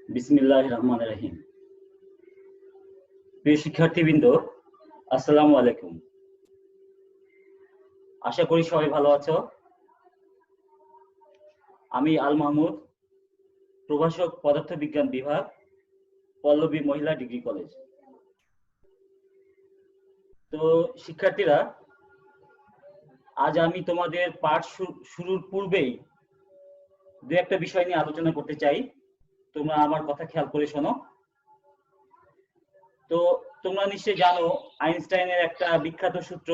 বিসমিল্লাহির রহমানির রহিম। প্রিয় শিক্ষার্থীবৃন্দ, আসসালামু আলাইকুম। আশা করি সবাই ভালো আছো। আমি আল মাহমুদ, প্রভাষক পদার্থবিজ্ঞান বিভাগ, পল্লবী মহিলা ডিগ্রি কলেজ। তো শিক্ষার্থীরা, আজ আমি তোমাদের পাঠ শুরুর পূর্বেই দু একটা বিষয় নিয়ে আলোচনা করতে চাই। তোমরা আমার কথা খেয়াল করে শোনো। তো তোমরা নিশ্চয়ই জানো আইনস্টাইনের একটা বিখ্যাত সূত্র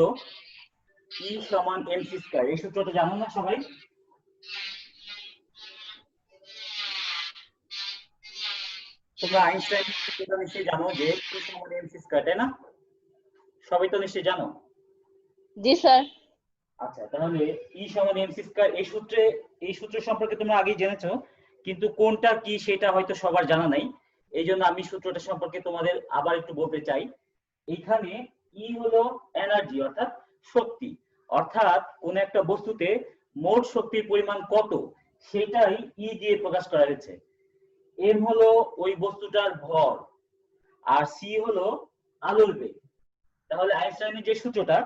E সমান mc স্কয়ার। এই সূত্রটা জানো না সবাই? তোমরা আইনস্টাইনের সূত্রটা নিশ্চয়ই জানো যে E সমান mc স্কয়ার, তাই না? সবাই তো নিশ্চয়ই জানো। জি স্যার। আচ্ছা, তাহলে E সমান mc স্কয়ার এই সূত্র সম্পর্কে তোমরা আগেই জেনেছো, কিন্তু কোনটা কি সেটা হয়তো সবার জানা নাই। এই জন্য আমি সূত্রটা সম্পর্কে তোমাদের আবার একটু বলতে চাই। এখানে E হলো এনার্জি অর্থাৎ শক্তি, অর্থাৎ কোন একটা বস্তুতে মোট শক্তির পরিমাণ কত সেটাই E দিয়ে প্রকাশ করা হয়েছে। m হলো ওই বস্তুটার ভর, আর c হলো আলোর বেগ। তাহলে আইনস্টাইনের যে সূত্রটা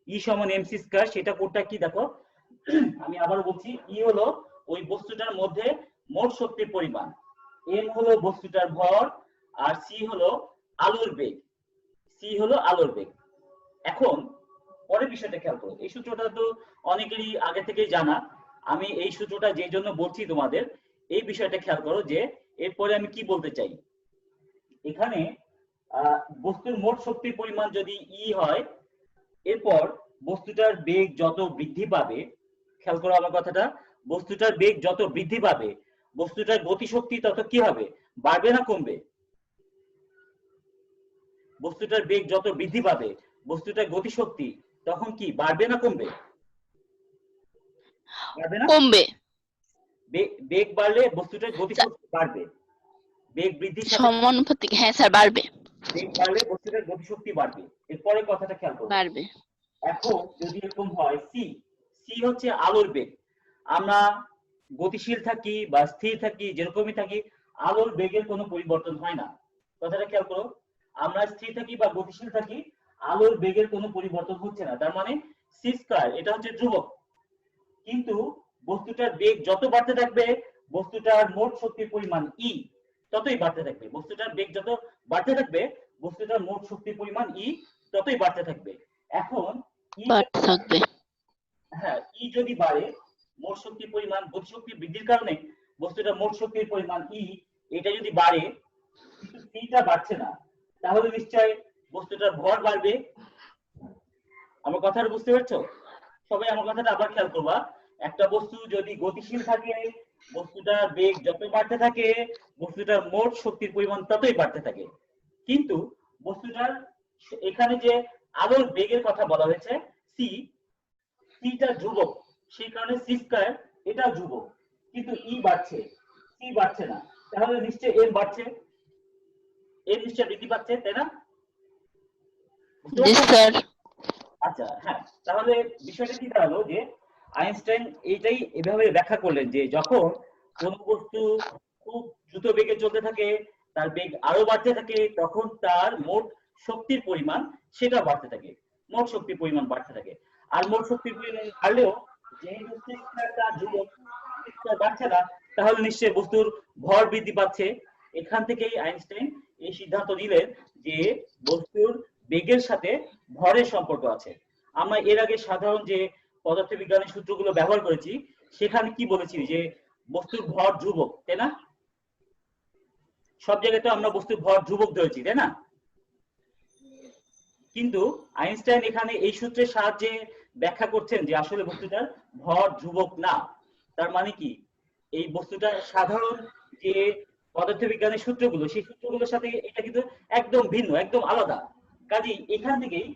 E সমান mc স্কয়ার, সেটা কোডটা কি দেখো, আমি আবার বলছি। E হলো ওই বস্তুটার মধ্যে মোট শক্তির পরিমাণ, m হলো বস্তুটার ভর, আর c হলো আলোর বেগ। এখন পরের বিষয়টা খেয়াল করো। এই সূত্রটা তো অনেকেরই আগে থেকেই জানা। আমি এই সূত্রটা যে জন্য বলছি তোমাদের, এই বিষয়টা খেয়াল করো যে এরপরে আমি কি বলতে চাই। এখানে বস্তুর মোট শক্তির পরিমাণ যদি E হয়, এরপর বস্তুটার বেগ যত বৃদ্ধি পাবে, খেয়াল করো আমার কথাটা, বস্তুটার বেগ যত বৃদ্ধি পাবে বস্তুটার গতিশক্তি তত কি হবে, বাড়বে না কমবে? বস্তুটার বেগ যত বৃদ্ধি পাবে বস্তুটার গতিশক্তি তখন কি বাড়বে না কমবে? বাড়বে না? কমবে। বেগ বাড়লে বস্তুটার গতিশক্তি বাড়বে, বেগ বৃদ্ধির সাথে সমানুপাতিক। হ্যাঁ স্যার, বাড়বে। বেগ বাড়লে বস্তুটার গতিশক্তি বাড়বে। এরপরে কথাটা খেয়াল করো। বাড়বে। এখন যদি এরকম হয় সি হচ্ছে আলোর বেগ। আমরা গতিশীল থাকি বা স্থির থাকি, যেরকমই থাকি, আলোর বেগের কোনো পরিবর্তন হয় না। কথাটা খেয়াল করো, আমরা স্থির থাকি বা গতিশীল থাকি, আলোর বেগের কোনো পরিবর্তন হচ্ছে না। তার মানে সি স্কয়ার এটা হচ্ছে ধ্রুবক। কিন্তু বস্তুটার বেগ যত বাড়তে থাকবে বস্তুটার মোট শক্তির পরিমাণ ই ততই বাড়তে থাকবে। বস্তুটার বেগ যত বাড়তে থাকবে বস্তুটার মোট শক্তির পরিমাণ ই ততই বাড়তে থাকবে। এখন বাড়তে থাকবে। হ্যাঁ, ই যদি বাড়ে, মোট শক্তির পরিমাণ গতিশক্তি বৃদ্ধির কারণে বস্তুটার মোট শক্তির পরিমাণ ই এটা যদি বাড়ে, কিন্তু সিটা বাড়ছে না, তাহলে নিশ্চয় বস্তুটার ভর বাড়বে। আমার কথাটা বুঝতে পারছো? সবাই আমার কথাটা আবার খেয়াল করবা। একটা বস্তু যদি গতিশীল থাকে, বস্তুটার বেগ যত বাড়তে থাকে বস্তুটার মোট শক্তির পরিমাণ ততই বাড়তে থাকে। কিন্তু বস্তুটার এখানে যে আলোর বেগের কথা বলা হয়েছে সিটা ধ্রুবক, সেই কারণে সি স্কয়ার এটা ধ্রুবক, কিন্তু ই বাড়ছে, সি বাড়ছে না। তাহলে নিশ্চয় এম বাড়ছে, এম নিশ্চয় বৃদ্ধি পাচ্ছে, তাই না? জি স্যার। আচ্ছা, হ্যাঁ, তাহলে বিষয়টা কি দাঁড়ালো যে আইনস্টাইন এইটাই এভাবে ব্যাখ্যা করলেন যে যখন কোন বস্তু খুব দ্রুত বেগে চলতে থাকে, তার বেগ আরো বাড়তে থাকে, তখন তার মোট শক্তির পরিমাণ সেটা বাড়তে থাকে, মোট শক্তির পরিমাণ বাড়তে থাকে। আর মোট শক্তির পরিমাণ বাড়লেও যেহেতু সিস্টেমটা ধ্রুবক, বাড়ছে না, তাহলে নিশ্চয়ই বস্তুর ভর বৃদ্ধি পাচ্ছে। এখান থেকেই আইনস্টাইন এই সিদ্ধান্ত নিলেন যে বস্তুর বেগের সাথে ভরের সম্পর্ক আছে। আমরা এর আগে সাধারণ যে পদার্থবিজ্ঞানের সূত্রগুলো ব্যবহার করেছি সেখানে কি বলেছি যে বস্তুর ভর ধ্রুবক, তাই না? সব জায়গায় তো আমরা বস্তুর ভর ধ্রুবক ধরেছি, তাই না? কিন্তু আইনস্টাইন এখানে এই সূত্রের সাহায্যে ব্যাখ্যা করছেন যে আসলে বস্তুটার ভর ধ্রুবক না। তার মানে কি, এই বস্তুটা সাধারণ যে পদার্থবিজ্ঞানের সূত্রগুলো সেই সূত্রগুলোর সাথে এটা কিন্তু একদম ভিন্ন, একদম আলাদা। কাজেই এখান থেকেই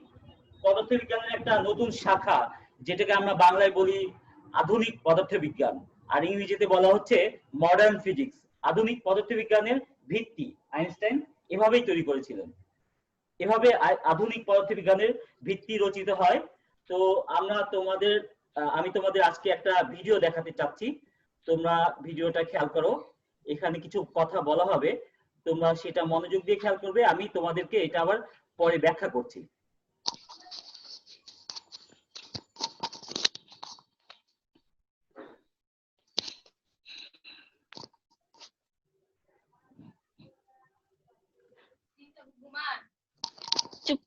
পদার্থবিজ্ঞানের একটা নতুন শাখা, যেটাকে আমরা বাংলায় বলি আধুনিক পদার্থবিজ্ঞান, আর ইংরেজিতে বলা হচ্ছে মডার্ন ফিজিক্স। আধুনিক পদার্থবিজ্ঞানের ভিত্তি আইনস্টাইন এভাবেই তৈরি করেছিলেন। এভাবে আধুনিক পদার্থবিজ্ঞানের ভিত্তি রচিত হয়। তো আমি তোমাদের আজকে একটা ভিডিও দেখাতে চাচ্ছি, তোমরা ভিডিওটা খেয়াল করো। এখানে কিছু কথা বলা হবে, তোমরা সেটা মনোযোগ দিয়ে খেয়াল করবে, আমি তোমাদেরকে এটা আবার পরে ব্যাখ্যা করছি। চুপ।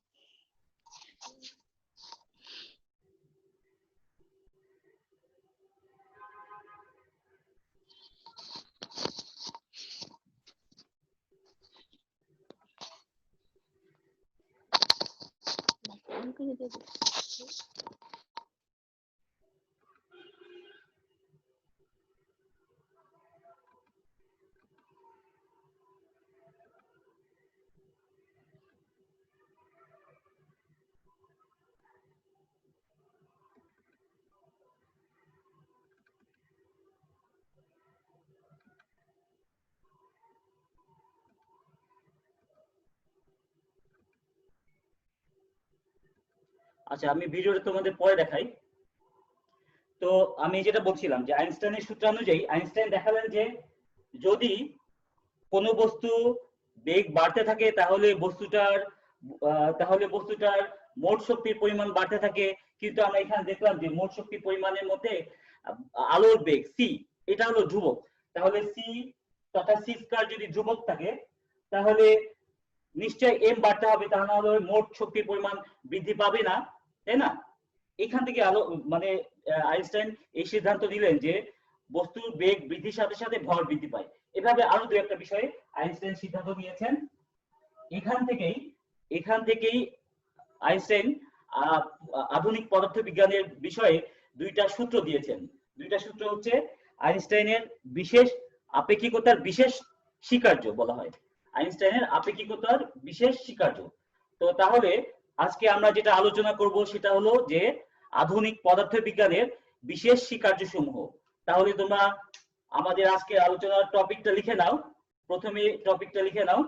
আচ্ছা, আমি ভিডিওটা তোমাদের পরে দেখাই। তো আমি যেটা বলছিলাম যে আইনস্টাইনের সূত্র অনুযায়ী আইনস্টাইন দেখালেন যে যদি কোনো বস্তু বেগ বাড়তে থাকে তাহলে বস্তুটার মোট শক্তির পরিমাণ বাড়তে থাকে, কিন্তু আমরা এখানে দেখলাম যে মোট শক্তির পরিমাণের মধ্যে আলোর বেগ সি এটা হলো ধ্রুবক। তাহলে সি তথা সি স্কয়ার যদি ধ্রুবক থাকে তাহলে নিশ্চয় এম বাড়তে হবে, তা না হলে মোট শক্তির পরিমাণ বৃদ্ধি পাবে না, তাই না? এখান থেকে মানে আইনস্টাইন এই সিদ্ধান্ত নিলেন যে বস্তুর বেগ বৃদ্ধির সাথে সাথে ভর বৃদ্ধি পায়। এভাবে আরো দু একটা বিষয়ে আইনস্টাইন সিদ্ধান্ত নিয়েছেন। এখান থেকেই আইনস্টাইন আধুনিক পদার্থবিজ্ঞানের বিষয়ে দুইটা সূত্র দিয়েছেন। দুইটা সূত্র হচ্ছে আইনস্টাইনের বিশেষ আপেক্ষিকতার বিশেষ স্বীকার্য বলা হয়, আইনস্টাইনের আপেক্ষিকতার বিশেষ স্বীকার্য। তো তাহলে আজকে আমরা যেটা আলোচনা করব সেটা হলো যে আধুনিক পদার্থবিজ্ঞানের বিশেষ স্বীকার্য সমূহ। তাহলে তোমরা আমাদের আজকে আলোচনার টপিকটা লিখে নাও, প্রথমে টপিকটা লিখে নাও।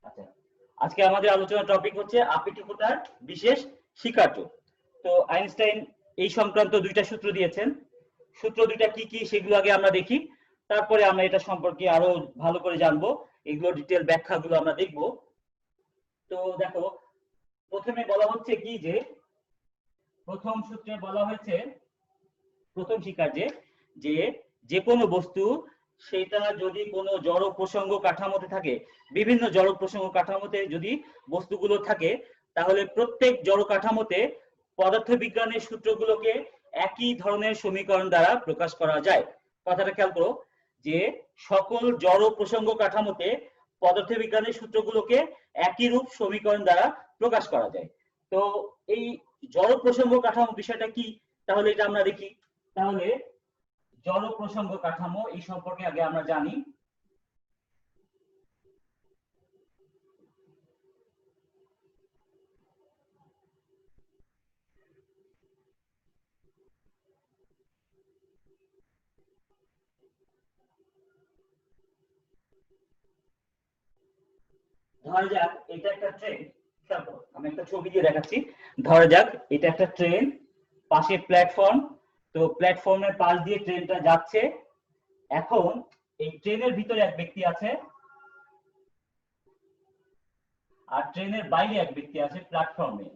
আচ্ছা, আজকে আমাদের আলোচনার টপিক হচ্ছে আপেক্ষিকতার বিশেষ স্বীকার্য। তো আইনস্টাইন এই সংক্রান্ত দুইটা সূত্র দিয়েছেন। সূত্র দুইটা কি কি সেগুলো আগে আমরা দেখি, তারপরে আমরা এটা সম্পর্কে আরো ভালো করে জানবো, এগুলো ডিটেল ব্যাখ্যাগুলো আমরা দেখব। তো দেখো, প্রথমে বলা হচ্ছে কি যে প্রথম সূত্রে বলা হয়েছে, প্রথম স্বীকার্যে যে যে কোনো বস্তু সেটা যদি কোনো জড় প্রসঙ্গ কাঠামোতে থাকে, বিভিন্ন জড় প্রসঙ্গ কাঠামোতে যদি বস্তুগুলো থাকে, তাহলে প্রত্যেক জড় কাঠামোতে পদার্থবিজ্ঞানের সূত্রগুলোকে একই ধরনের সমীকরণ দ্বারা প্রকাশ করা যায়। কথাটা খেয়াল করো যে সকল জড় প্রসঙ্গ কাঠামোতে পদার্থবিজ্ঞানের সূত্রগুলোকে একই রূপ সমীকরণ দ্বারা প্রকাশ করা যায়। তো এই জড় প্রসঙ্গ কাঠামো বিষয়টা কি, তাহলে এটা আমরা দেখি। তাহলে জড় প্রসঙ্গ কাঠামো এই সম্পর্কে আগে আমরা জানি। ধরা যাক এটা একটা ট্রেন, আমি একটা ছবি দিয়ে দেখাচ্ছি। ধরা যাক এটা একটা ট্রেন, পাশে প্ল্যাটফর্ম, তো প্ল্যাটফর্মের পাশ দিয়ে ট্রেনটা যাচ্ছে। এখন এই ট্রেনের ভিতরে এক ব্যক্তি আছে আর ট্রেনের বাইরে এক ব্যক্তি আছে প্ল্যাটফর্মে।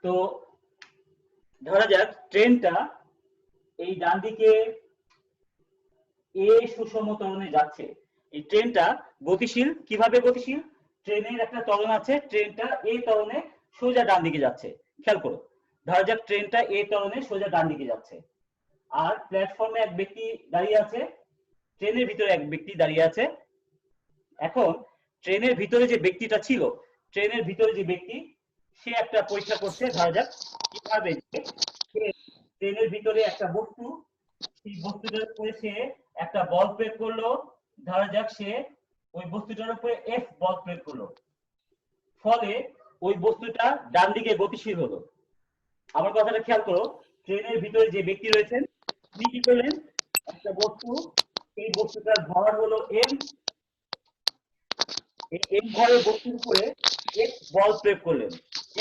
তো ধরা যাক ট্রেনটা এই ডান দিকে এ সুষম ত্বরণে যাচ্ছে। এই ট্রেনটা গতিশীল, কিভাবে গতিশীল? ট্রেনের একটা ত্বরণ আছে, ট্রেনটা এ ত্বরণে সোজা ডান দিকে যাচ্ছে। খেয়াল করো, ধরা যাক ট্রেনটা এ ত্বরণে সোজা ডান দিকে যাচ্ছে, আর প্ল্যাটফর্মে এক ব্যক্তি দাঁড়িয়ে আছে, ট্রেনের ভিতরে এক ব্যক্তি দাঁড়িয়ে আছে। এখন ট্রেনের ভিতরে যে ব্যক্তিটা ছিল, ট্রেনের ভিতরে যে ব্যক্তি, সে একটা পরীক্ষা করছে। ধরা যাক কিভাবে ট্রেনের ভিতরে একটা বস্তু, সেই বস্তুটার উপরে সে একটা বল প্রয়োগ করলো। ধরা যাক সে ওই বস্তুটার উপরে এফ বল প্রয়োগ করলো, ফলে ওই বস্তুটা ডান দিকে গতিশীল হলো। আমার কথাটা খেয়াল করো, ট্রেনের ভিতরে যে ব্যক্তি রয়েছেন তিনি কি করলেন, একটা বস্তু, এই বস্তুটার ভর হলো m, এই m ভরের বস্তুর উপরে x বল প্রয়োগ করলেন।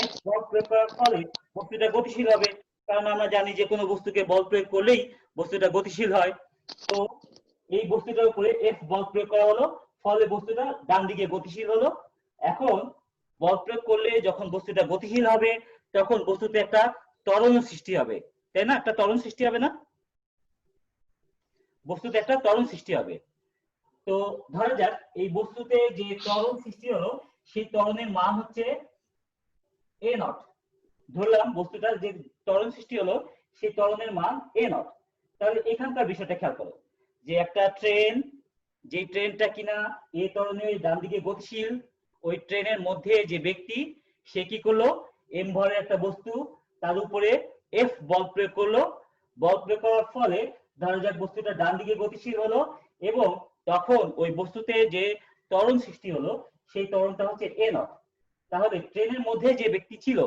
x বল প্রয়োগ করার ফলে বস্তুটা গতিশীল হবে, কারণ আমরা জানি যে কোনো বস্তুকে বল প্রয়োগ করলেই বস্তুটা গতিশীল হয়। তো এই বস্তুটার উপরে x বল প্রয়োগ করা হলো, ফলে বস্তুটা ডান দিকে গতিশীল হলো। এখন বল প্রয়োগ করলে যখন বস্তুটা গতিশীল হবে তখন বস্তুতে একটা ত্বরণ সৃষ্টি হবে, তাই না? একটা ত্বরণ সৃষ্টি হবে না, বস্তুতে একটা ত্বরণ সৃষ্টি হবে। তো ধরা যাক এই বস্তুতে যে ত্বরণ সৃষ্টি হলো সেই ত্বরণের মান হচ্ছে a নট। ধরলাম বস্তুটার যে ত্বরণ সৃষ্টি হলো সেই ত্বরণের মান a নট। তাহলে এখানকার বিষয়টা খেয়াল করো যে একটা ট্রেন, যে ট্রেনটা কিনা এই ত্বরণের ডান দিকে গতিশীল, ওই ট্রেনের মধ্যে যে ব্যক্তি সে কি করলো, m ভরের একটা বস্তু, তার উপরে f বল প্রয়োগ করলো। বল প্রয়োগ করার ফলে ধরা যাক বস্তুটা ডান দিকে গতিশীল হলো এবং তখন ওই বস্তুতে যে ত্বরণ সৃষ্টি হলো সেই ত্বরণটা হচ্ছে a নট। তাহলে ট্রেনের মধ্যে যে ব্যক্তি ছিল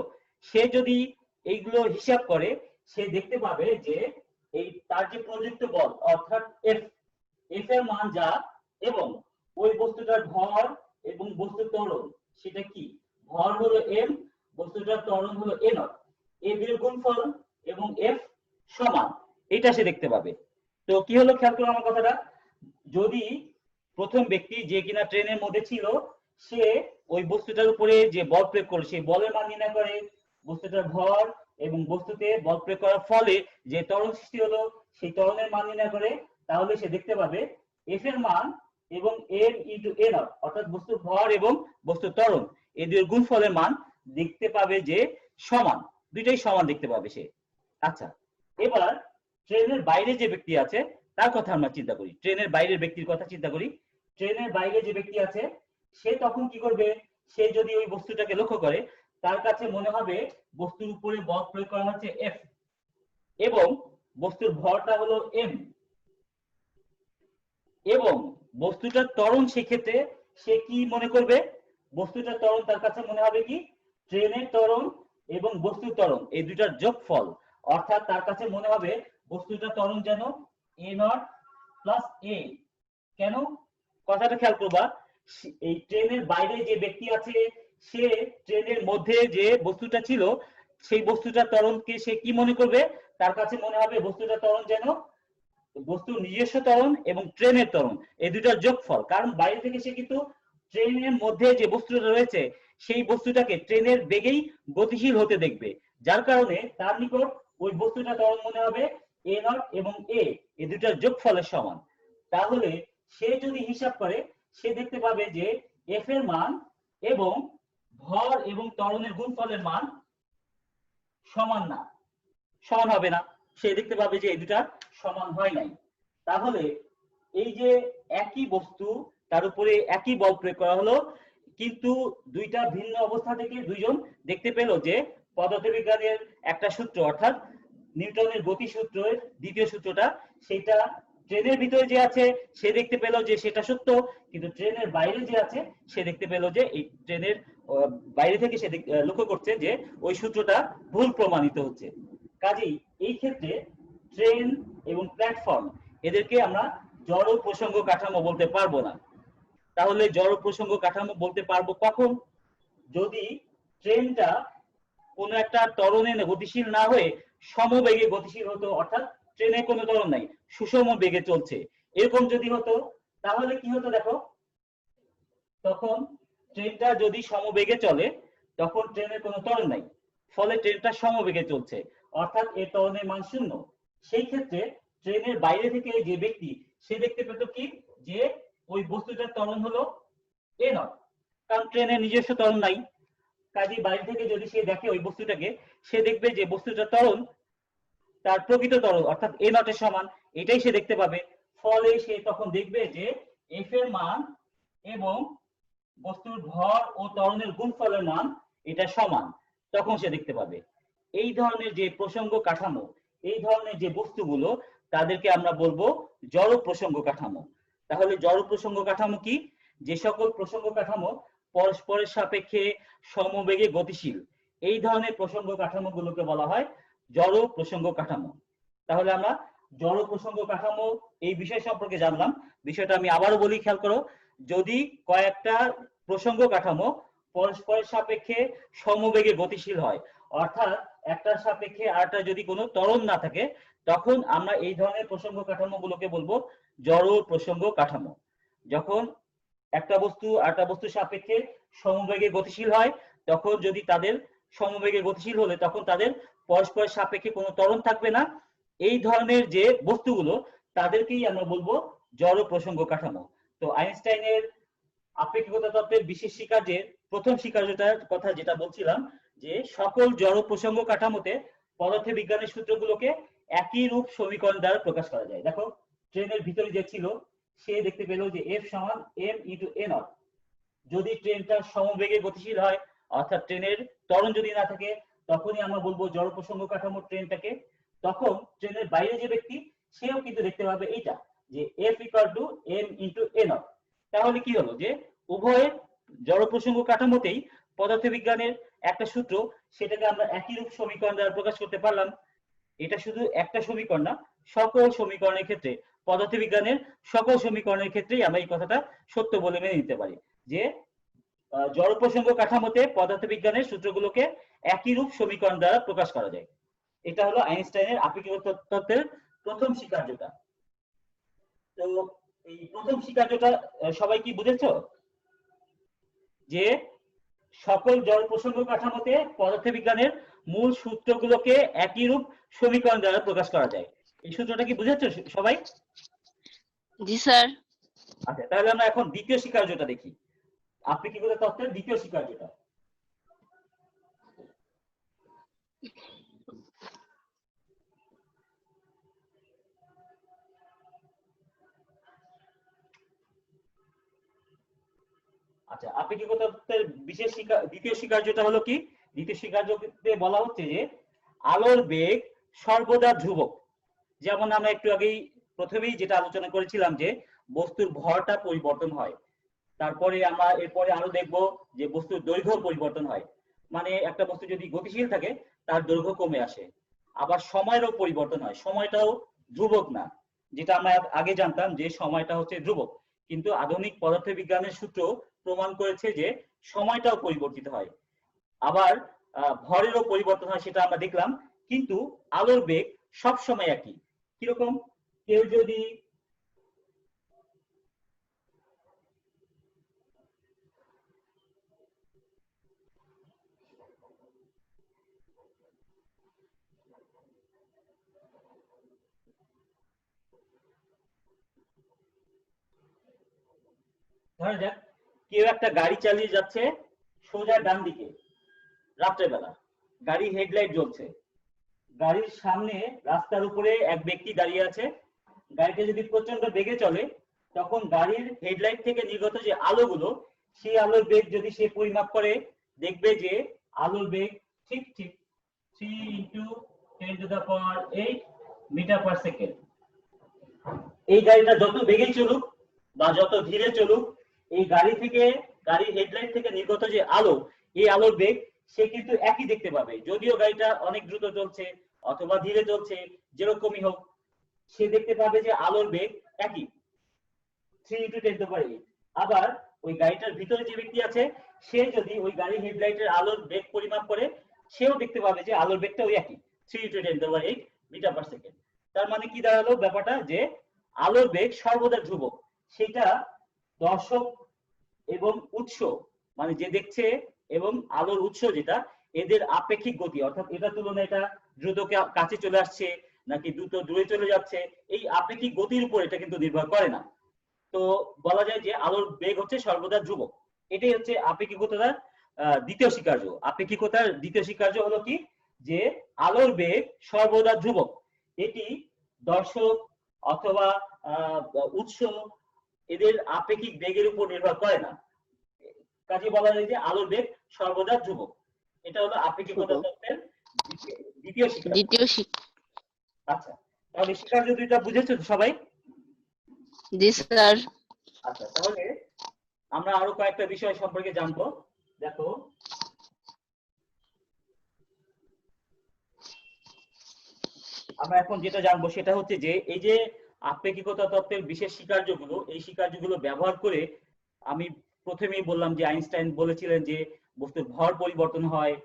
সে যদি এইগুলো হিসাব করে সে দেখতে পাবে যে এই তার যে প্রযুক্ত বল অর্থাৎ f এর মান যা এবং ওই বস্তুটার ভর এবং বস্তুর ত্বরণ সেটা কি, ভর হলো m, বস্তুটার ত্বরণ হলো a নট, এই দুইয়ের গুণফল এবং f সমান, এটা সে দেখতে পাবে। তো কি হলো খেয়াল করো আমার কথাটা, যদি প্রথম ব্যক্তি যে কিনা ট্রেনের মধ্যে ছিল সে ওই বস্তুটার উপরে যে বল প্রয়োগ করে সেই বলের মান নির্ণয় করে, বস্তুটার ভর এবং বস্তুতে বল প্রয়োগ করার ফলে যে ত্বরণ সৃষ্টি হলো সেই ত্বরণের মান নির্ণয় করে, তাহলে সে দেখতে পাবে f এর মান এবং m ইন্টু a নট অর্থাৎ বস্তুর ভর এবং বস্তুর ত্বরণ এই দুই গুণফলের মান দেখতে পাবে যে সমান, দুইটাই সমান দেখতে পাবে সে। আচ্ছা, এবার ট্রেনের বাইরে যে ব্যক্তি আছে তার কথা আমরা চিন্তা করি, ট্রেনের বাইরের ব্যক্তির কথা চিন্তা করি। ট্রেনের বাইরে যে ব্যক্তি আছে সে তখন কি করবে, সে যদি ওই বস্তুটাকে লক্ষ্য করে তার কাছে মনে হবে বস্তুর উপরে বল প্রয়োগ করা হচ্ছে f এবং বস্তুর ভরটা হলো m এবং বস্তুটার ত্বরণ সেক্ষেত্রে সে কি মনে করবে, বস্তুটার ত্বরণ তার কাছে মনে হবে কি ট্রেনের ত্বরণ এবং বস্তুর ত্বরণ এই দুইটার যোগফল, অর্থাৎ তার কাছে মনে হবে বস্তুটার ত্বরণ যেন a নট প্লাস a। কেন, কথাটা খেয়াল করবা, এই ট্রেনের বাইরে যে ব্যক্তি আছে সে ট্রেনের মধ্যে যে বস্তুটা ছিল সেই বস্তুটার ত্বরণকে সে কি মনে করবে, তার কাছে মনে হবে বস্তুটার ত্বরণ যেন বস্তুর নিজস্ব ত্বরণ এবং ট্রেনের ত্বরণ এই দুটার যোগফল, কারণ বাইরে থেকে সে কিন্তু ট্রেনের মধ্যে যে বস্তুটা রয়েছে সেই বস্তুটাকে ট্রেনের বেগেই গতিশীল হতে দেখবে, যার কারণে তার নিকট ওই বস্তুটা ত্বরণ মনে হবে a নট এবং a এই দুটার যোগফলের সমান। তাহলে সে যদি হিসাব করে সে দেখতে পাবে যে f এর মান এবং ভর এবং ত্বরণের গুণফলের মান সমান না, সমান হবে না, সে দেখতে পাবে যে এই দুটা সমান হয় নাই। তাহলে এই যে একই বস্তু তার উপরে একই বল প্রয়োগ করা হলো কিন্তু দুইটা ভিন্ন অবস্থা থেকে দুইজন দেখতে পেল যে পদার্থবিজ্ঞানের একটা সূত্র অর্থাৎ নিউটনের গতি সূত্রের দ্বিতীয় সূত্রটা সেটা ট্রেনের ভিতরে যে আছে সে দেখতে পেল যে সেটা সত্য, কিন্তু ট্রেনের বাইরে যে আছে সে দেখতে পেল যে এই ট্রেনের বাইরে থেকে সে লক্ষ্য করছে যে ওই সূত্রটা ভুল প্রমাণিত হচ্ছে। কাজেই এই ক্ষেত্রে ট্রেন এবং প্ল্যাটফর্ম এদেরকে আমরা জড় প্রসঙ্গ কাঠামো বলতে পারবো না। তাহলে জড় প্রসঙ্গ কাঠামো বলতে পারবো কখন, যদি ট্রেনটা কোনো একটা ত্বরণে গতিশীল না হয়ে সমবেগে গতিশীল হতো, অর্থাৎ ট্রেনে কোনো ত্বরণ নাই সুষম বেগে চলছে, এরকম যদি হতো তাহলে কি হতো দেখো, তখন ট্রেনটা যদি সমবেগে চলে তখন ট্রেনের কোনো ত্বরণ নাই, ফলে ট্রেনটা সমবেগে চলছে অর্থাৎ এর ত্বরণের মান শূন্য। সেই ক্ষেত্রে ট্রেনের বাইরে থেকে যে ব্যক্তি সে দেখতে পেত কি যে ওই বস্তুটার ত্বরণ হলো a নট, কারণ ট্রেনের নিজস্ব ত্বরণ নাই। কাজেই বাইরে থেকে যদি সে দেখে ওই বস্তুটাকে সে দেখবে যে বস্তুটার ত্বরণ তার প্রকৃত ত্বরণ অর্থাৎ a নট এর সমান, এটাই সে দেখতে পাবে। ফলে সে তখন দেখবে যে f এর মান এবং বস্তুর ভর ও ত্বরণের গুণফলের মান এটা সমান, তখন সে দেখতে পাবে। এই ধরনের যে প্রসঙ্গ কাঠামো, এই ধরনের যে বস্তুগুলো তাদেরকে আমরা বলবো জড় প্রসঙ্গ কাঠামো। তাহলে জড় প্রসঙ্গ কাঠামো কি, যে সকল প্রসঙ্গ কাঠামো পরস্পরের সাপেক্ষে সমবেগে গতিশীল, এই ধরনের প্রসঙ্গ কাঠামোগুলোকে বলা হয় জড় প্রসঙ্গ কাঠামো। তাহলে আমরা জড় প্রসঙ্গ কাঠামো এই বিষয় সম্পর্কে জানলাম। বিষয়টা আমি আবারও বলি, খেয়াল করো। যদি কয়েকটা প্রসঙ্গ কাঠামো পরস্পরের সাপেক্ষে সমবেগে গতিশীল হয়, অর্থাৎ একটার সাপেক্ষে আরেকটা যদি কোনো ত্বরণ না থাকে, তখন আমরা এই ধরনের প্রসঙ্গ কাঠামোগুলোকে বলবো জড় প্রসঙ্গ কাঠামো। যখন একটা বস্তু আরেকটা বস্তুর সাপেক্ষে সমবেগে গতিশীল হয়, তখন যদি তাদের সমবেগে গতিশীল হলে তখন তাদের পরস্পরের সাপেক্ষে কোনো ত্বরণ থাকবে না। এই ধরনের যে বস্তুগুলো তাদেরকেই আমরা বলবো জড় প্রসঙ্গ কাঠামো। তো আইনস্টাইনের আপেক্ষিকতা তত্ত্বের বিশেষ স্বীকার্যের প্রথম স্বীকার্যটার কথা যেটা বলছিলাম, যে সকল জড় প্রসঙ্গ কাঠামোতে পদার্থ বিজ্ঞানের সূত্রগুলোকে একই রূপ সমীকরণ দ্বারা প্রকাশ করা যায়। দেখো, ট্রেনের ভিতরে যে ছিল সে দেখতে পেল যে F সমান m ইন্টু a নট। যদি ট্রেনটা সমবেগে গতিশীল হয়, অর্থাৎ ট্রেনের ত্বরণ যদি না থাকে, তখনই আমরা বলবো জড় প্রসঙ্গ কাঠামো ট্রেনটাকে। তখন ট্রেনের বাইরে যে ব্যক্তি সেও কিন্তু দেখতে পাবে এইটা, যে F equal to m into a not. তাহলে কি হলো, যে উভয়ের জড় প্রসঙ্গ কাঠামোতেই পদার্থবিজ্ঞানের একটা সূত্র, সেটাকে আমরা একই রূপ সমীকরণ দ্বারা প্রকাশ করতে পারলাম। এটা শুধু একটা সমীকরণ না, সকল সমীকরণের ক্ষেত্রে, পদার্থবিজ্ঞানের সকল সমীকরণের ক্ষেত্রেই আমরা এই কথাটা সত্য বলে মেনে নিতে পারি, যে জড় প্রসঙ্গ কাঠামোতে পদার্থবিজ্ঞানের সূত্রগুলোকে একই রূপ সমীকরণ দ্বারা প্রকাশ করা যায়। এটা হলো আইনস্টাইনের আপেক্ষিকতা তত্ত্বের প্রথম স্বীকার্যতা। তো এই প্রথম স্বীকার্যটা সবাই কি বুঝেছো, যে সকল জড় প্রসঙ্গ কাঠামোতে পদার্থবিজ্ঞানের মূল সূত্রগুলোকে একই রূপ সমীকরণ দ্বারা প্রকাশ করা যায়? এই সূত্রটা কি বুঝেছো সবাই? জি স্যার। আচ্ছা, তাহলে আমরা এখন দ্বিতীয় স্বীকার্যটা দেখি, আপেক্ষিকতা তত্ত্বের দ্বিতীয় স্বীকার্যটা। আচ্ছা, আপেক্ষিকতা তত্ত্বের বিশেষ দ্বিতীয় স্বীকার্যটা হলো কি? দ্বিতীয় স্বীকার্যতে বলা হচ্ছে যে আলোর বেগ সর্বদা ধ্রুবক। যেমন আমরা একটু আগেই প্রথমেই যেটা আলোচনা করেছিলাম, যে বস্তুর ভরটা পরিবর্তন হয়। তারপরে আমরা এরপরে আরো দেখব যে বস্তুর দৈর্ঘ্য পরিবর্তন হয়। মানে একটা বস্তু যদি গতিশীল থাকে তার দৈর্ঘ্য কমে আসে। আবার সময়েরও পরিবর্তন হয়, সময়টাও ধ্রুবক না। যেটা আমরা আগে জানতাম যে সময়টা হচ্ছে ধ্রুবক, কিন্তু আধুনিক পদার্থবিজ্ঞানের সূত্র প্রমাণ করেছে যে সময়টাও পরিবর্তিত হয়। আবার ভরেরও পরিবর্তন হয়, সেটা আমরা দেখলাম। কিন্তু আলোর বেগ সব সময় একই। কিরকম? কেউ যদি ধরা যাক কেউ একটা গাড়ি চালিয়ে যাচ্ছে সোজা ডান দিকে রাত্রেবেলা, গাড়ি হেডলাইট জ্বলছে, গাড়ির সামনে রাস্তার উপরে এক ব্যক্তি দাঁড়িয়ে আছে। গাড়িটা যদি প্রচন্ড বেগে চলে, তখন গাড়ির হেডলাইট থেকে নির্গত যে আলোগুলো, সেই আলোর বেগ যদি সে পরিমাপ করে, দেখবে যে আলোর বেগ ঠিক ঠিক 3 ইন্টু 10⁸ মিটার পার সেকেন্ড। এই গাড়িটা যত বেগে চলুক বা যত ধীরে চলুক, এই গাড়ি থেকে, গাড়ির হেডলাইট থেকে নির্গত যে আলো, এই আলোর বেগ সে কিন্তু একই দেখতে পাবে। যদিও গাড়িটা অনেক দ্রুত চলছে অথবা ধীরে চলছে, যেরকমই হোক, সে দেখতে পাবে যে আলোর বেগ একই, 3 ইন্টু 10⁸। আবার ওই গাড়িটার ভিতরে যে ব্যক্তি আছে, সে যদি ওই গাড়ির হেডলাইটের আলোর বেগ পরিমাপ করে, সেও দেখতে পাবে যে আলোর বেগটা ওই একই, 3 ইন্টু 10⁸ মিটার পার সেকেন্ড। তার মানে কি দাঁড়ালো ব্যাপারটা, যে আলোর বেগ সর্বদা ধ্রুবক। সেটা দর্শক এবং উৎস, মানে যে দেখছে এবং আলোর উৎস যেটা, এদের আপেক্ষিক গতি, অর্থাৎ এটা তুলনায় এটা দ্রুত কাছে চলে আসছে নাকি দ্রুত দূরে চলে যাচ্ছে, এই আপেক্ষিক গতির উপর এটা কিন্তু নির্ভর করে না। তো বলা যায় যে আলোর বেগ হচ্ছে সর্বদা ধ্রুবক। এটাই হচ্ছে আপেক্ষিকতার দ্বিতীয় স্বীকার্য। আপেক্ষিকতার দ্বিতীয় স্বীকার্য হলো কি, যে আলোর বেগ সর্বদা ধ্রুবক। এটি দর্শক অথবা উৎস, এদের আপেক্ষিক বেগের উপর নির্ভর করে না। কাজে বলা যায় যে আলোর বেগ সর্বদা ধ্রুবক। এটা হলো আপেক্ষিকতা তত্ত্বের দ্বিতীয় স্বীকার্য। আচ্ছা, তাহলে স্বীকার্য দুইটা বুঝেছো সবাই? জি স্যার। আচ্ছা, তাহলে আমরা আরো কয়েকটা বিষয় সম্পর্কে জানবো। দেখো, আমরা এখন যেটা জানবো সেটা হচ্ছে যে এই যে আপেক্ষিকতা তত্ত্বের বিশেষ স্বীকার্যগুলো, এই স্বীকার্যগুলো ব্যবহার করে আমি প্রথমেই বললাম যে আইনস্টাইন বলেছিলেন যে বস্তুর ভর পরিবর্তন হয়,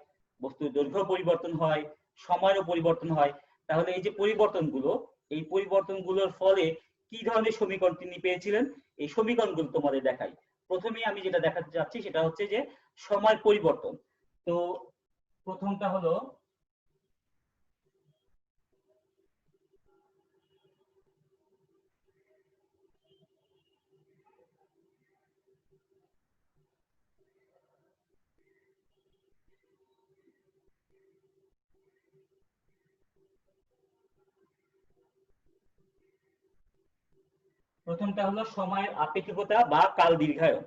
বস্তুর দৈর্ঘ্য পরিবর্তন হয়, সময়েরও পরিবর্তন হয়। তাহলে এই যে পরিবর্তনগুলো, এই পরিবর্তনগুলোর ফলে কি ধরনের সমীকরণ তিনি পেয়েছিলেন, এই সমীকরণগুলো তোমাদের দেখাই। প্রথমেই আমি যেটা দেখাতে চাচ্ছি সেটা হচ্ছে যে সময় পরিবর্তন। তো প্রথমটা হলো সময়ের আপেক্ষিকতা বা কাল দীর্ঘায়ন।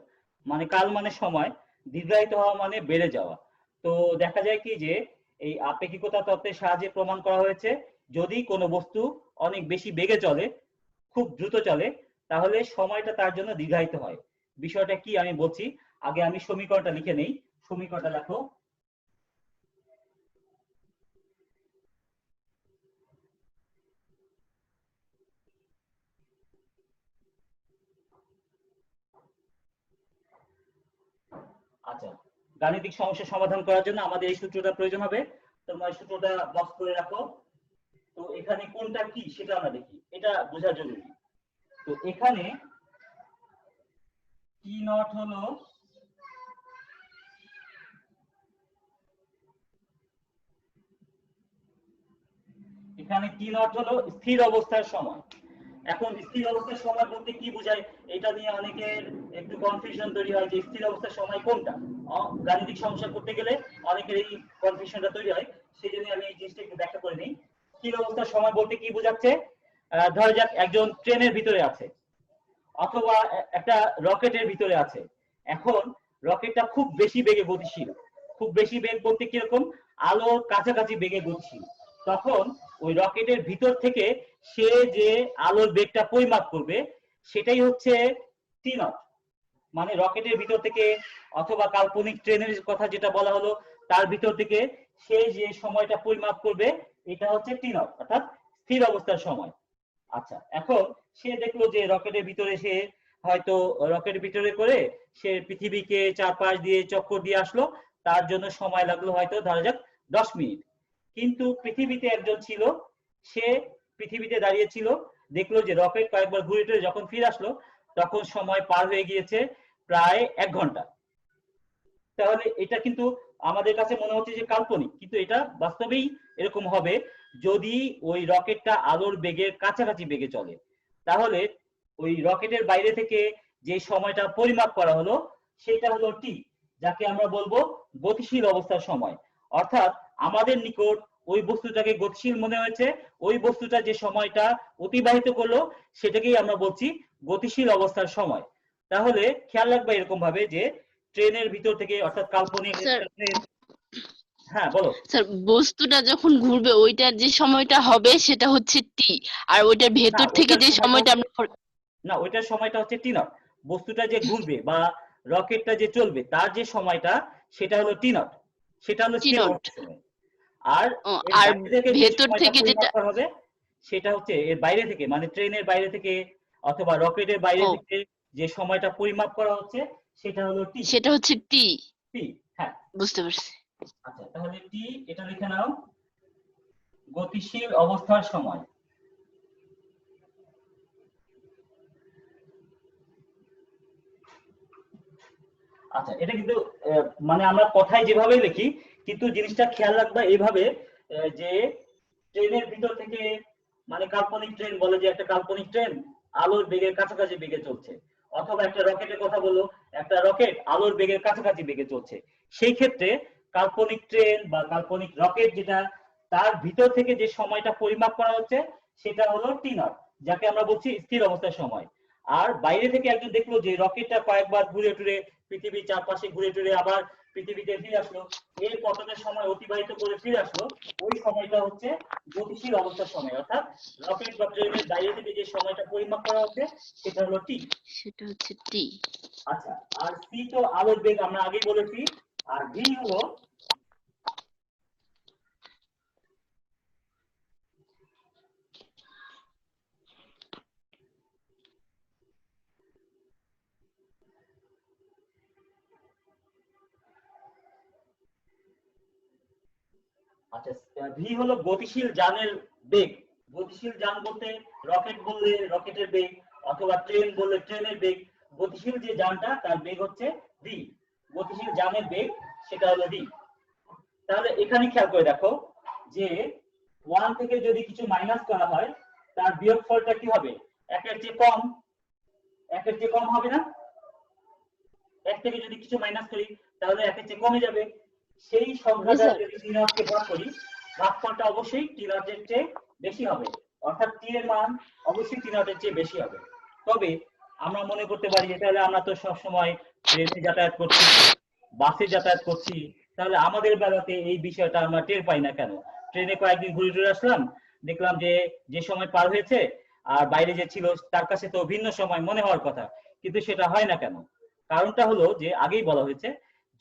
মানে কাল মানে সময়, দীর্ঘায়িত হওয়া মানে বেড়ে যাওয়া। তো দেখা যায় কি যে এই আপেক্ষিকতা তত্ত্বের সাহায্যে প্রমাণ করা হয়েছে যদি কোনো বস্তু অনেক বেশি বেগে চলে, খুব দ্রুত চলে, তাহলে সময়টা তার জন্য দীর্ঘায়িত হয়। বিষয়টা কি আমি বলছি, আগে আমি সমীকরণটা লিখে নেই। সমীকরণটা লেখো। আচ্ছা, গাণিতিক সমস্যা সমাধান করার জন্য আমাদের এই সূত্রটা প্রয়োজন হবে। তোমরা এই সূত্রটা বক্স করে রাখো। তো এখানে কোনটা কি সেটা আমরা দেখি, এটা বোঝা জরুরি। তো এখানে টি নট হলো স্থির অবস্থার সময়। এখন স্থির অবস্থার সময় বলতে কি বোঝায়, এটা নিয়ে অনেকের একটু কনফিউশন তৈরি হয় যে স্থির অবস্থার সময় কোনটা। গাণিতিক সমস্যা করতে গেলে অনেকের এই কনফিউশনটা তৈরি হয়, সেই জন্য আমি এই জিনিসটা একটু ব্যাখ্যা করে নিই। স্থির অবস্থার সময় বলতে কি বোঝাচ্ছে, ধরা যাক একজন ট্রেনের ভিতরে আছে অথবা একটা রকেটের ভিতরে আছে। এখন রকেটটা খুব বেশি বেগে গতিশীল, খুব বেশি বেগ বলতে কিরকম, আলোর কাছাকাছি বেগে গতিশীল। তখন ওই রকেটের ভিতর থেকে সে যে আলোর বেগটা পরিমাপ করবে সেটাই হচ্ছে টি নট। মানে রকেটের ভিতর থেকে অথবা কাল্পনিক ট্রেনের কথা যেটা বলা হলো তার ভিতর থেকে সে যে সময়টা পরিমাপ করবে এটা হচ্ছে টি নট, অর্থাৎ স্থির অবস্থার সময়। আচ্ছা, এখন সে দেখলো যে রকেটের ভিতরে সে হয়তো রকেটের ভিতরে করে সে পৃথিবীকে চারপাশ দিয়ে চক্কর দিয়ে আসলো, তার জন্য সময় লাগলো হয়তো ধরা যাক 10 মিনিট। কিন্তু পৃথিবীতে একজন ছিল, সে পৃথিবীতে দাঁড়িয়ে ছিল, দেখলো যে রকেট কয়েকবার ঘুরে টুরে যখন ফিরে আসলো তখন সময় পার হয়ে গিয়েছে প্রায় 1 ঘন্টা। তাহলে এটা কিন্তু আমাদের কাছে মনে হচ্ছে যে কাল্পনিক, কিন্তু এটা বাস্তবেই এরকম হবে যদি ওই রকেটটা আলোর বেগের কাছাকাছি বেগে চলে। তাহলে ওই রকেটের বাইরে থেকে যে সময়টা পরিমাপ করা হলো সেটা হলো টি, যাকে আমরা বলবো গতিশীল অবস্থার সময়। অর্থাৎ আমাদের নিকট ওই বস্তুটাকে গতিশীল মনে হয়েছে, ওই বস্তুটা যে সময়টা অতিবাহিত করলো সেটাকেই আমরা বলছি গতিশীল অবস্থার সময়। তাহলে খেয়াল রাখবা এরকম ভাবে যে ট্রেনের ভিতর থেকে, অর্থাৎ কাল্পনিক স্যার হ্যাঁ বলো। স্যার বস্তুটা যখন ঘুরবে ওইটার যে সময়টা হবে সেটা হচ্ছে টি, আর ওইটার না ভেতর থেকে ওইটার যে সময়টা সময়টা হচ্ছে, আমরা না ওইটার সময়টা হচ্ছে টি নট। বস্তুটা যে ঘুরবে বা রকেটটা যে চলবে তার যে সময়টা সেটা হলো টি নট, সেটা হলো টি স্থির নট। অবস্থার সময়। আর এর আর বাইরে থেকে যে ভেতর সময়টা থেকে যেটা, পরিমাপ করা হবে সেটা হচ্ছে এর বাইরে থেকে, মানে ট্রেনের বাইরে থেকে অথবা রকেটের বাইরে ও থেকে যে সময়টা পরিমাপ করা হচ্ছে সেটা হলো টি। সেটা হচ্ছে টি। টি, হ্যাঁ। বুঝতে পারছি। আচ্ছা, তাহলে টি এটা লিখে নাও, গতিশীল অবস্থার সময়। আচ্ছা, এটা কিন্তু মানে আমরা কথায় যেভাবে লিখি, কিন্তু জিনিসটা খেয়াল রাখবা এইভাবে যে ট্রেনের ভিতর থেকে, মানে কাল্পনিক ট্রেন বলে যে একটা কাল্পনিক ট্রেন আলোর বেগের কাছাকাছি বেগে চলছে, অথবা একটা রকেটের কথা বলো, একটা রকেট আলোর বেগের কাছাকাছি বেগে চলছে। সেই ক্ষেত্রে কাল্পনিক ট্রেন বা কাল্পনিক রকেট যেটা, তার ভিতর থেকে যে সময়টা পরিমাপ করা হচ্ছে সেটা হলো টি নট, যাকে আমরা বলছি স্থির অবস্থার সময়। আর বাইরে থেকে একজন দেখলো যে রকেটটা কয়েকবার ঘুরে টুরে পৃথিবীর চারপাশে ঘুরে টুরে আবার পৃথিবীতে ফিরে আসলো, এর কতটা সময় অতিবাহিত করে ফিরে আসলো, ওই সময়টা হচ্ছে গতিশীল অবস্থার সময়। অর্থাৎ রকেট বা ট্রেনের বাইরে থেকে যে সময়টা পরিমাপ করা হচ্ছে সেটা হলো টি। সেটা হচ্ছে টি। আচ্ছা, আর সি তো আলোর বেগ আমরা আগেই বলেছি, আর ভি হলো আচ্ছা, ভি হলো গতিশীল যানের বেগ। গতিশীল যান বলতে রকেট বললে রকেটের বেগ, অথবা ট্রেন বললে ট্রেনের বেগ। গতিশীল যে যানটা তার বেগ হচ্ছে ভি, গতিশীল যানের বেগ সেটা হলো ভি। তাহলে এখানে খেয়াল করে দেখো যে 1 থেকে যদি কিছু মাইনাস করা হয় তার বিয়োগফলটা কি হবে? একের চেয়ে কম, একের চেয়ে কম হবে না? এক থেকে যদি কিছু মাইনাস করি তাহলে একের চেয়ে কমে যাবে। সেই সংখ্যাটা যদি টি নটকে ভাগ করি, ভাগফলটা অবশ্যই টি নটের চেয়ে বেশি হবে, অর্থাৎ টি এর মান অবশ্যই টি নটের চেয়ে বেশি হবে। তবে আমরা মনে করতে পারি যে তাহলে আমরা তো সব সময় ট্রেনে যাতায়াত করছি, বাসে যাতায়াত করছি, তাহলে আমাদের বেলাতে এই বিষয়টা আমরা টের পাই না কেন? ট্রেনে কয়েকদিন ঘুরে টুরে আসলাম, দেখলাম যে যে সময় পার হয়েছে আর বাইরে যে ছিল তার কাছে তো ভিন্ন সময় মনে হওয়ার কথা, কিন্তু সেটা হয় না কেন? কারণটা হলো যে আগেই বলা হয়েছে,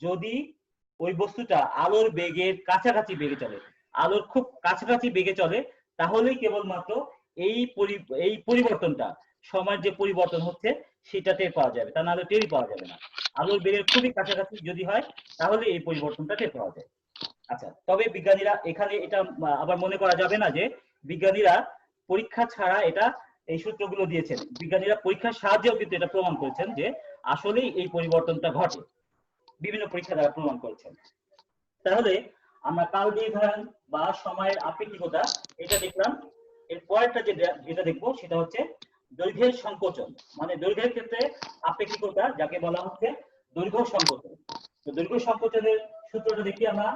যদি ওই বস্তুটা আলোর বেগের কাছাকাছি বেগে চলে, আলোর খুব কাছাকাছি বেগে চলে, তাহলেই কেবলমাত্র এই পরিবর্তনটা, সময়ের যে পরিবর্তন হচ্ছে সেটা টের পাওয়া যাবে, তা নাহলে টেরই পাওয়া যাবে না। আলোর বেগের খুবই কাছাকাছি যদি হয় তাহলে এই পরিবর্তনটা টের পাওয়া যায়। আচ্ছা, তবে বিজ্ঞানীরা এখানে এটা আবার মনে করা যাবে না যে বিজ্ঞানীরা পরীক্ষা ছাড়া এটা এই সূত্রগুলো দিয়েছেন। বিজ্ঞানীরা পরীক্ষার সাহায্যেও কিন্তু এটা প্রমাণ করেছেন যে আসলেই এই পরিবর্তনটা ঘটে, বিভিন্ন পরীক্ষা দ্বারা প্রমাণ করেছেন। তাহলে আমরা কাল নির্ধারণ বা সময়ের আপেক্ষিকতা এটা দেখলাম। এর পরেরটা যেটা দেখবো সেটা হচ্ছে দৈর্ঘ্যের সংকোচন, মানে দৈর্ঘ্যের ক্ষেত্রে আপেক্ষিকতা, যাকে বলা হচ্ছে দৈর্ঘ্য সংকোচন। তো দৈর্ঘ্য সংকোচনের সূত্রটা দেখি আমরা।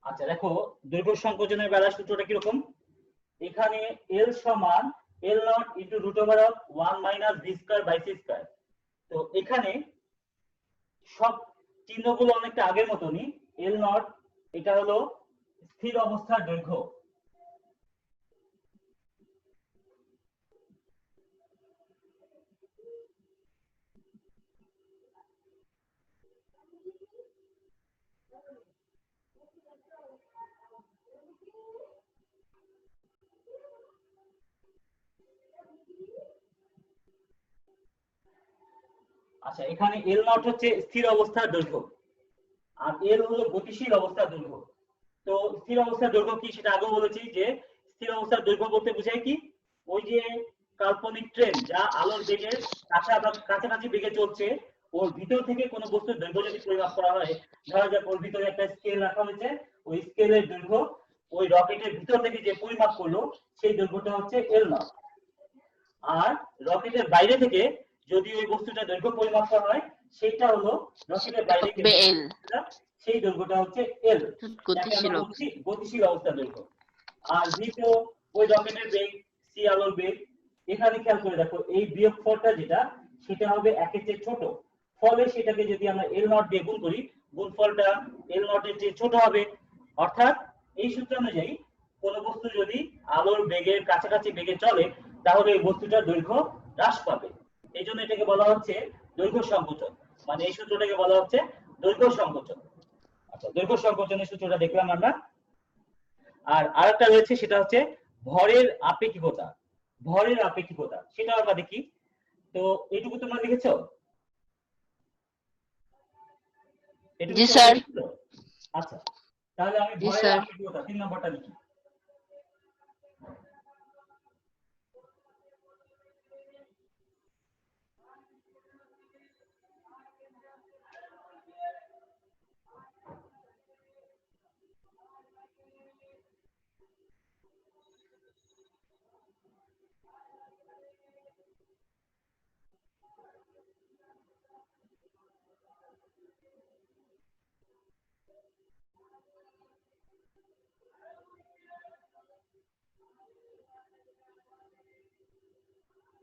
আচ্ছা দেখো, দৈর্ঘ্য সংকোচনের বেলা সূত্রটা কিরকম? এখানে এল সমান L nought into root over of 1 minus v square by c square. তো এখানে সব চিহ্নগুলো অনেকটা আগের মতনই। এল নট এটা হলো স্থির অবস্থার দৈর্ঘ্য, আচ্ছা এখানে এল নট হচ্ছে স্থির অবস্থার দৈর্ঘ্য, আর এল হলো গতিশীল অবস্থার দৈর্ঘ্য। তো স্থির অবস্থার দৈর্ঘ্য কি সেটা আগেও বলেছি যে স্থির অবস্থার দৈর্ঘ্য বলতে বোঝায় কি, ওই যে কাল্পনিক ট্রেন যা আলোর বেগের কাছাকাছি বেগে চলছে, ওর ভিতর থেকে কোনো বস্তুর দৈর্ঘ্য যদি পরিমাপ করা হয়, ধরা যাক ওর ভিতরে একটা স্কেল রাখা হয়েছে, ওই স্কেলের দৈর্ঘ্য ওই রকেটের ভিতর থেকে যে পরিমাপ করলো সেই দৈর্ঘ্যটা হচ্ছে এল নট। আর রকেটের বাইরে থেকে যদি ওই বস্তুটা দৈর্ঘ্য পরিমাপ করা হয় সেটা হলো রকেটের বাইরে থেকে সেই দৈর্ঘ্যটা হচ্ছে এল, যাকে আমরা বলছি গতিশীল অবস্থা দৈর্ঘ্য। আর ভি তো ওই রকেটের বেগ, সি আলোর বেগ। এখানে খেয়াল করে দেখো এই বিয়োগফলটা যেটা সেটা হবে একের চেয়ে ছোট, ফলে সেটাকে যদি আমরা এল নট দিয়ে গুণ করি, গুণফলটা এল নটের চেয়ে ছোট হবে। অর্থাৎ এই সূত্র অনুযায়ী কোন বস্তু যদি আলোর বেগের কাছাকাছি বেগে চলে তাহলে এই বস্তুটার দৈর্ঘ্য হ্রাস পাবে। এই জন্য এটাকে বলা হচ্ছে দৈর্ঘ্য সংকোচন, মানে এই সূত্রটাকে বলা হচ্ছে দৈর্ঘ্য সংকোচন। আচ্ছা, দৈর্ঘ্য সংকোচনের সূত্রটা দেখলাম আমরা। আর আরেকটা রয়েছে সেটা হচ্ছে ভরের আপেক্ষিকতা। ভরের আপেক্ষিকতা সেটা আমরা দেখি। তো এটুকু তোমরা লিখেছো? জি স্যার। আচ্ছা, তাহলে আমি ভরের আপেক্ষিকতা 3 নম্বরটা লিখি।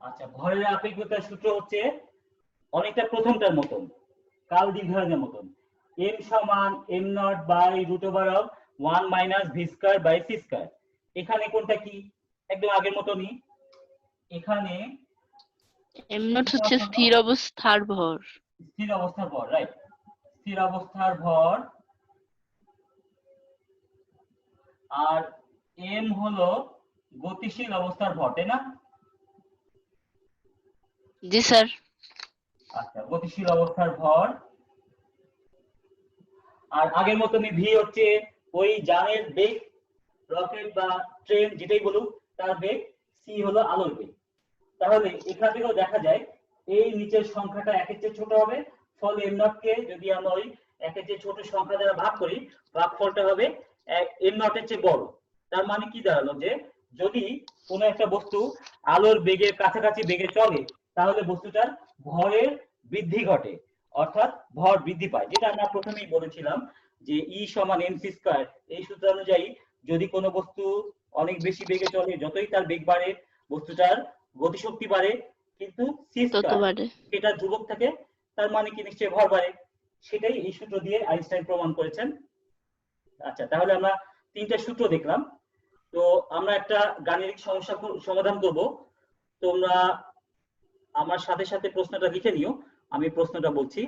আচ্ছা, ভরের আপেক্ষিকতার সূত্র হচ্ছে অনেকটা প্রথমটার মতন, কাল দীর্ঘায়নের মতন। m সমান m naught by root over of 1 minus v square by c square. এখানে কোনটা কি? একদম আগের মতনই। এখানে এম নট হচ্ছে স্থির অবস্থার ভর। স্থির অবস্থার ভর, রাইট। স্থির অবস্থার ভর, আর m হলো গতিশীল অবস্থার ভর, তাই না? জি স্যার। আচ্ছা, গতিশীল অবস্থার ভর। আর আগের মতনই ভি হচ্ছে ওই যানের বেগ, রকেট বা ট্রেন যেটাই বলুক তার বেগ, সি হলো আলোর বেগ। তাহলে এখান থেকেও দেখা যায় এই নিচের সংখ্যাটা একের চেয়ে ছোট হবে, ফলে এম নট কে যদি আমরা ওই একের চেয়ে ছোট সংখ্যা দ্বারা ভাগ করি, ভাগফলটা হবে এম নটের চেয়ে বড়। তার মানে কি দাঁড়ালো, যে যদি কোনো একটা বস্তু আলোর বেগের কাছাকাছি বেগে চলে তাহলে বস্তুটার ভরের বৃদ্ধি ঘটে, অর্থাৎ ভর বৃদ্ধি পায়, যেটা আমরা প্রথমেই বলেছিলাম যে ই সমান এম সি স্কয়ার। এই সূত্র অনুযায়ী যদি কোনো বস্তু অনেক বেশি বেগে চলে, যতই তার বেগ বাড়ে বস্তুটার গতিশক্তি বাড়ে, কিন্তু সি তত স্কয়ার বাড়ে। সেটা ধ্রুবক থাকে, তার মানে কি নিশ্চয়ই ভর বাড়ে। সেটাই এই সূত্র দিয়ে আইনস্টাইন প্রমাণ করেছেন। আচ্ছা, তাহলে আমরা তিনটা সূত্র দেখলাম। তো আমরা একটা গাণিতিক সমস্যা সমাধান করব। তোমরা আমার সাথে সাথে প্রশ্নটা লিখে নিও, আমি প্রশ্নটা বলছি।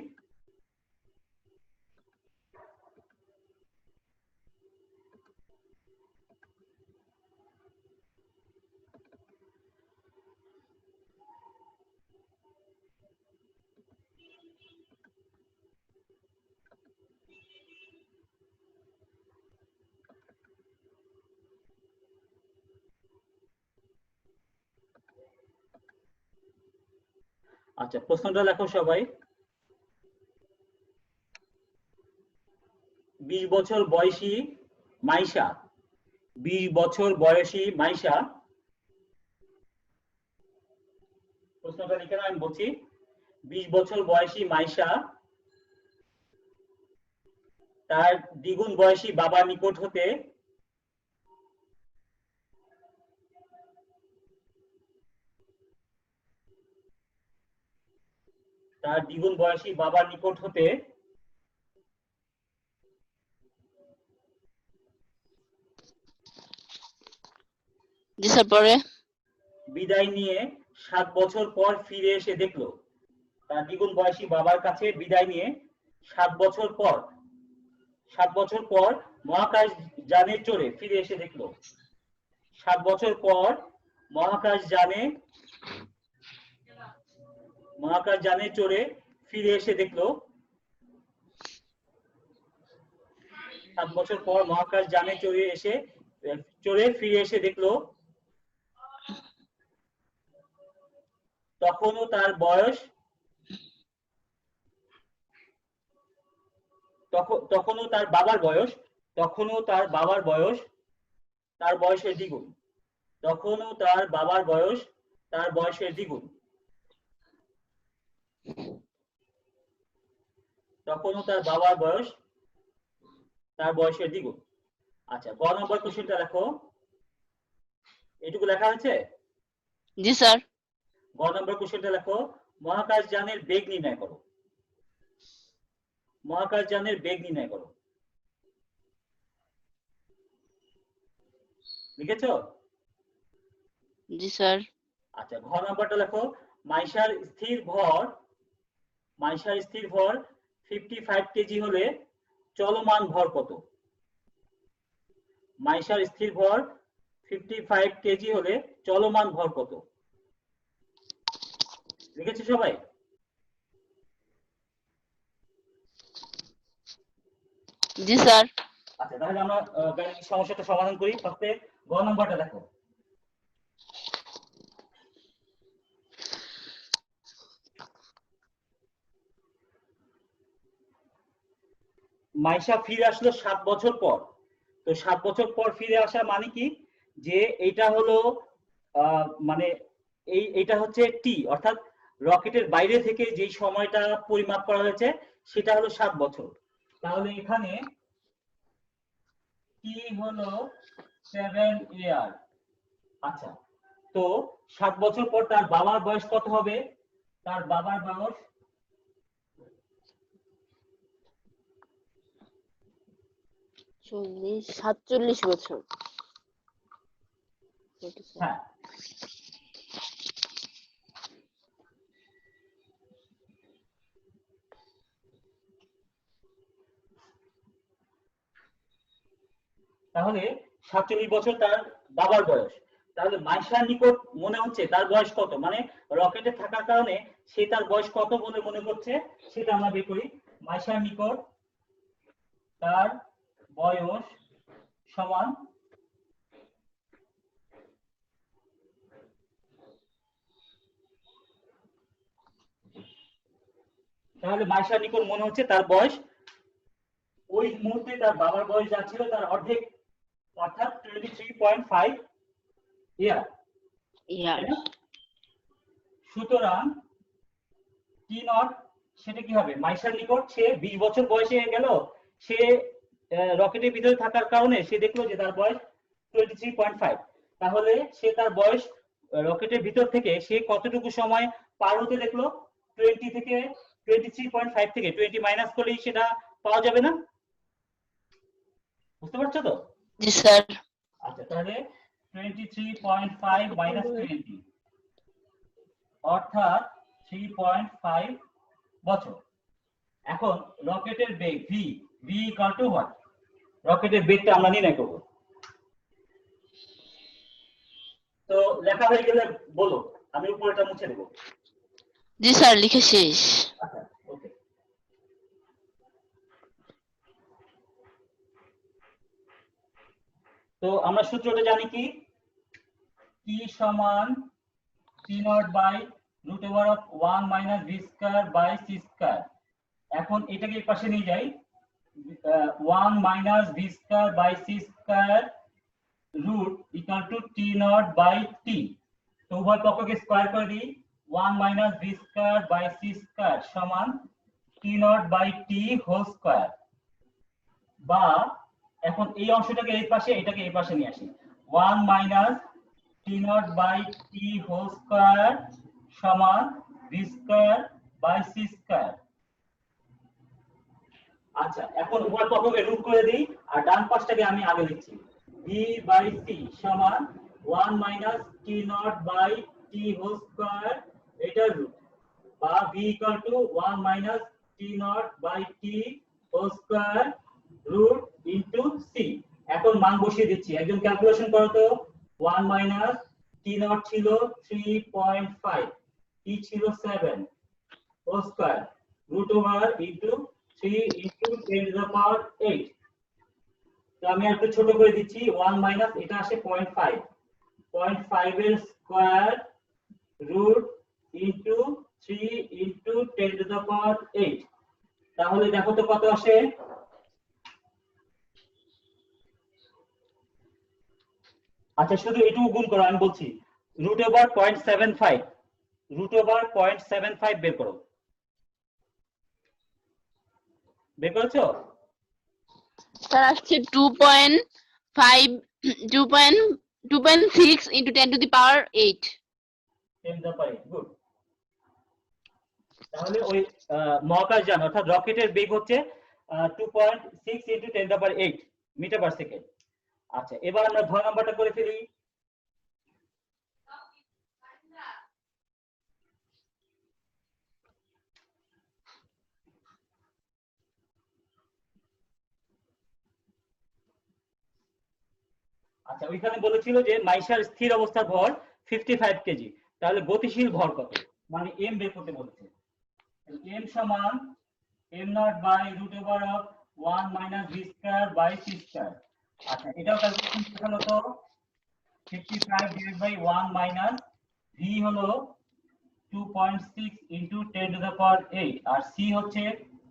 আচ্ছা, প্রশ্নটা লেখো সবাই। 20 বছর বয়সী মাইশা, 20 বছর বয়সী মাইশা, প্রশ্নটা লিখে নাও, আমি বলছি। 20 বছর বয়সী মাইশা তার দ্বিগুণ বয়সী বাবার নিকট হতে তার দ্বিগুণ বয়সী বাবার নিকট হতে জি স্যার, পরে বিদায় নিয়ে 7 বছর পর ফিরে এসে দেখলো, তার দ্বিগুণ বয়সী বাবার কাছে বিদায় নিয়ে 7 বছর পর 7 বছর পর মহাকাশ যানে চড়ে ফিরে এসে দেখলো, 7 বছর পর মহাকাশ যানে চড়ে ফিরে এসে দেখলো, 7 বছর পর মহাকাশ যানে চড়ে ফিরে এসে দেখলো, তখনও তার বাবার বয়স তার বয়সের দ্বিগুণ। তখনও তার বাবার বয়স তার বয়সের দ্বিগুণ। তখনও তার বাবার বয়স তার বয়সের দ্বিগুণ। আচ্ছা, গ নম্বর কোশ্চেনটা দেখো, এটুকু লেখা আছে? জি স্যার। গ নম্বর কোশ্চেনটা লেখো, মহাকাশ যানের বেগ নির্ণয় করো। মহাকাশ যানের বেগ নির্ণয় করো। লিখেছো? জি স্যার। আচ্ছা, ঘ নম্বরটা লেখো, মাইশার স্থির ভর 55 কেজি হলে চলমান ভর কত? মাইশার স্থির ভর 55 কেজি হলে চলমান ভর কত? লিখেছো সবাই? জি স্যার। আচ্ছা, তাহলে আমরা গাণিতিক সমস্যাটা সমাধান করি। ফার্স্টে গ নম্বরটা দেখো, মাইশা ফিরে আসলো 7 বছর পর। তো 7 বছর পর ফিরে আসা মানে কি, যে এইটা হলো মানে এইটা হচ্ছে টি, অর্থাৎ রকেটের বাইরে থেকে যেই সময়টা পরিমাপ করা হয়েছে সেটা হলো 7 বছর। তাহলে এখানে টি হলো 7 ইয়ার। আচ্ছা, তো 7 বছর পর তার বাবার বয়স কত হবে? তার বাবার বয়স 47 বছর। হ্যাঁ, তাহলে 47 বছর তার বাবার বয়স। তাহলে মাইশার নিকট মনে হচ্ছে তার বয়স কত, মানে রকেটে থাকার কারণে সে তার বয়স কত বলে মনে করছে সেটা আমরা বের করি। মাইশার নিকট তার বয়স সমান তাহলে মাইশার নিকট মনে হচ্ছে তার বয়স ওই মুহূর্তে তার বাবার বয়স যা ছিল তার অর্ধেক, অর্থাৎ 23.5 ইয়ার। সুতরাং টি নট সেটা কি হবে? মাইশার নিকট সে 20 বছর বয়সে গেল, সে রকেটের ভিতরে থাকার কারণে সে দেখলো যে তার বয়স 23.5। তাহলে সে তার বয়স রকেটের ভিতর থেকে সে কতটুকু সময় পার হতে দেখলো? 20 থেকে 23.5 থেকে 20 মাইনাস করলেই সেটা পাওয়া যাবে না? বুঝতে পারছো তো? জি স্যার। আচ্ছা, তাহলে 23.5 মাইনাস 20 অর্থাৎ 3.5 বছর। এখন রকেটের বেগ v, v equal to what? রকেটের বেগটা আমরা নির্ণয় করব। তো লেখা হয়ে গেলে বলো, আমি উপরেটা মুছে দেব। জি স্যার, লিখে শেষ। আচ্ছা, ওকে। তো আমরা সূত্রটা জানি কি? টি সমান t not by root over of 1 minus v square by c square. এখন এটাকে এই পাশে নিয়ে যাই, 1 minus v square by c square root equal to t not by t. তো উভয় পক্ষকে স্কয়ার করে দিই, 1 minus v square by c square সমান t not by t whole square. বা এখন এই অংশটাকে এই পাশে, এটাকে এই পাশে নিয়ে আসি, 1 minus t not by t whole square সমান v square by c square. আচ্ছা, এখন উভয় পক্ষকে রুট করে দিই, আর ডান পাশটাকে আমি আগে লিখছি, ভি বাই সি সমান 1 minus t not by t whole square, এটার রুট, বা v equal to 1 minus t not by t whole square root into c. এখন মান বসিয়ে দিচ্ছি, একজন ক্যালকুলেশন করো তো। 1 মাইনাস টি নট ছিল 3.5, টি ছিল 7 whole square root over into 3 into 10 to the power 8। তো আমি একটু ছোট করে দিচ্ছি, 1 মাইনাস এটা আসে 0.5, 0.5 এর square root into 3 into 10 to the power 8। তাহলে দেখো তো কত আসে? আচ্ছা, শুধু এটুকু গুণ করো, আমি বলছি, রুট ওভার 0.75, রুট ওভার 0.75 বের করো। বের করেছো? স্যার আসছে 2.5 2.6 into 10 to the power 8। 10 to the power 8, good. তাহলে ওই মহাকাশযান অর্থাৎ রকেটের বেগ হচ্ছে 2.6 into 10 to the power 8 metre per second. আচ্ছা, এবার আমরা ঘ নাম্বারটা করে ফেলি। আচ্ছা, ওইখানে বলেছিল যে মাইশার স্থির অবস্থার ভর 55 কেজি, তাহলে গতিশীল ভর কত, মানে এম বের করতে বলেছে। এম সমান m naught by root over of 1 minus v square by c square. আচ্ছা, এটাও ক্যালকুলেশন করতে হলো। তো 55 ডিভাইড বাই 1 মাইনাস ভি হলো 2.6 ইনটু 10 টু দ্য পাওয়ার 8, আর সি হচ্ছে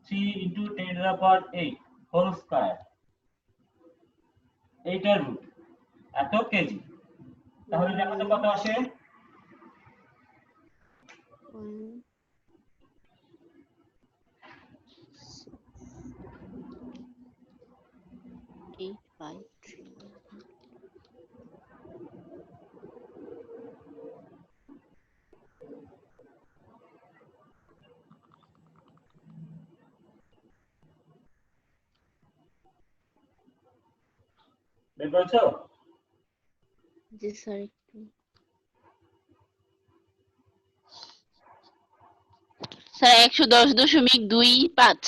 3 into 10 to the power 8 whole square, এইটার রুট, এত কেজি। তাহলে দেখো তো কত আসে? বের করেছো? জি স্যার। স্যার 110.25।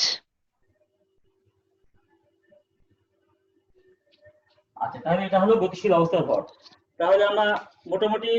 আচ্ছা, তাহলে এটা হলো গতিশীল অবস্থার ভর। তাহলে আমরা মোটামুটি